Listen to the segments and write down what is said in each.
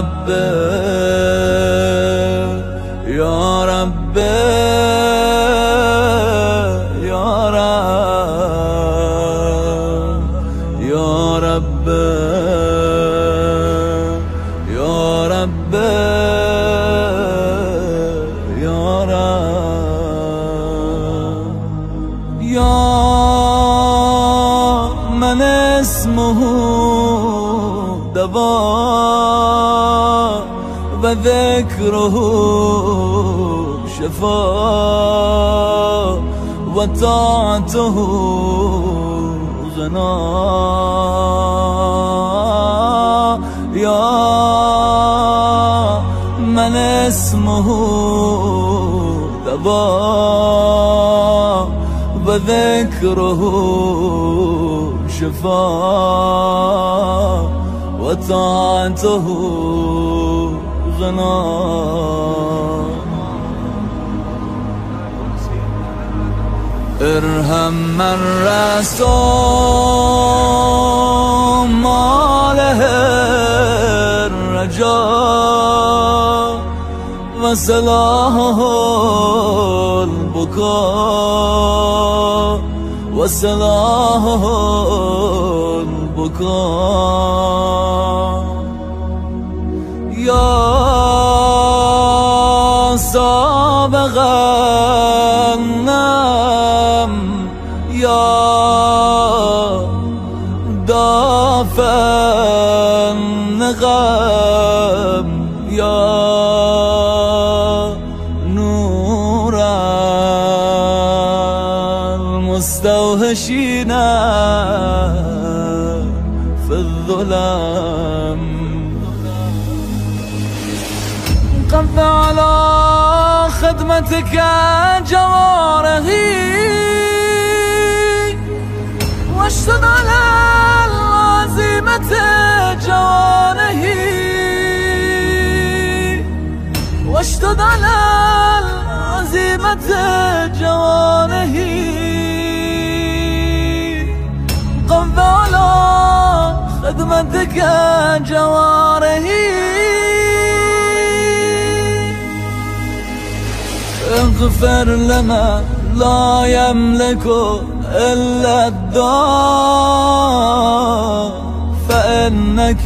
رب یا رب یا رب یا رب یا رب یا رب یا من اسمه دوا و ذکره شفا و طاعته غنا یا من اسمه دوا و ذکره شفا و طاعته غنا ارحم من رسول ماله الرجاء و صلاحه البكاء و صلاحه البكاء یا سابق النعم یا دافع النقم یا نور المستوحشین في الظلم قف على خدمتك جوارحي واشتد على العزيمة جوانحي واشتد على العزيمة جوانحي قف على خدمتك جوارحي اغفر لنا لا يملك إلا الدعاء فإنك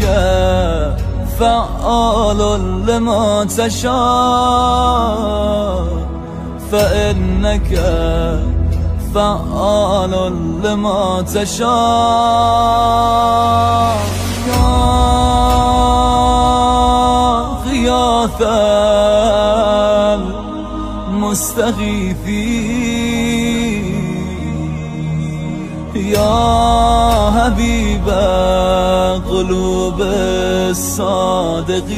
فعال لما تشاء فإنك فعال لما تشاء يا غياث المستغيثين يا حبيب قلوب الصادقين